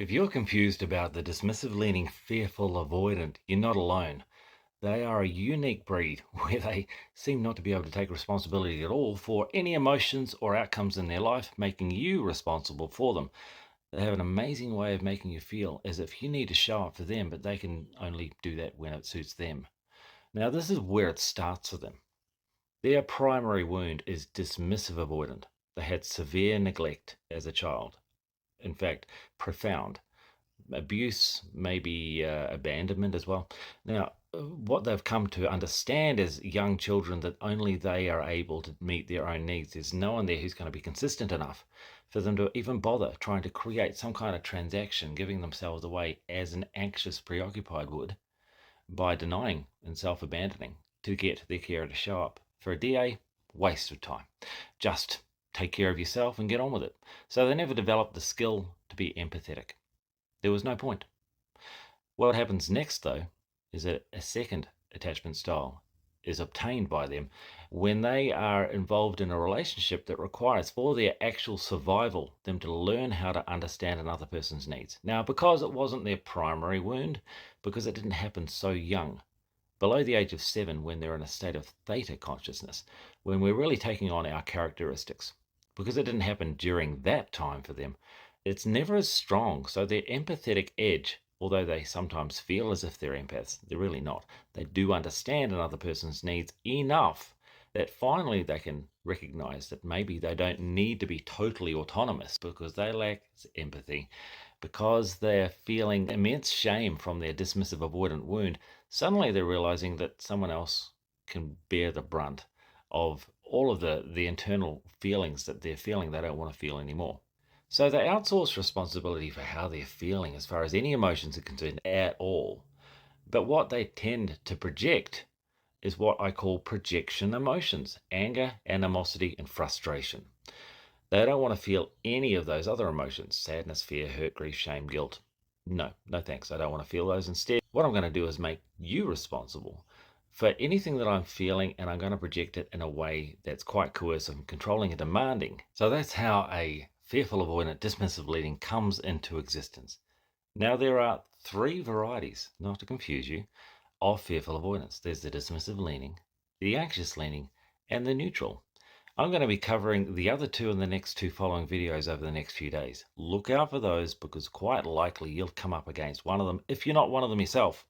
If you're confused about the dismissive leaning fearful avoidant, you're not alone. They are a unique breed where they seem not to be able to take responsibility at all for any emotions or outcomes in their life, making you responsible for them. They have an amazing way of making you feel as if you need to show up for them, but they can only do that when it suits them. Now, this is where it starts for them. Their primary wound is dismissive avoidant. They had severe neglect as a child. In fact, profound abuse, maybe abandonment as well. Now, what they've come to understand as young children that only they are able to meet their own needs. There's no one there who's going to be consistent enough for them to even bother trying to create some kind of transaction, giving themselves away as an anxious, preoccupied would by denying and self abandoning to get their carer to show up. For a DA, waste of time. Just take care of yourself and get on with it. So they never developed the skill to be empathetic. There was no point. What happens next, though, is that a second attachment style is obtained by them when they are involved in a relationship that requires, for their actual survival, them to learn how to understand another person's needs. Now, because it wasn't their primary wound, because it didn't happen so young, below the age of 7, when they're in a state of theta consciousness, when we're really taking on our characteristics, because it didn't happen during that time for them, it's never as strong. So their empathetic edge, although they sometimes feel as if they're empaths, they're really not. They do understand another person's needs enough that finally they can recognize that maybe they don't need to be totally autonomous because they lack empathy, because they're feeling immense shame from their dismissive avoidant wound. Suddenly they're realizing that someone else can bear the brunt of all of the internal feelings that they're feeling they don't want to feel anymore. So they outsource responsibility for how they're feeling as far as any emotions are concerned at all. But what they tend to project is what I call projection emotions: anger, animosity, and frustration. They don't want to feel any of those other emotions: sadness, fear, hurt, grief, shame, guilt. No, no thanks. I don't want to feel those. Instead, what I'm going to do is make you responsible for anything that I'm feeling, and I'm going to project it in a way that's quite coercive and controlling and demanding. So that's how a fearful avoidant dismissive leading comes into existence. Now, there are three varieties, not to confuse you, of fearful avoidance. There's the dismissive leaning, the anxious leaning, and the neutral. I'm going to be covering the other two in the next two following videos over the next few days. Look out for those, because quite likely you'll come up against one of them if you're not one of them yourself.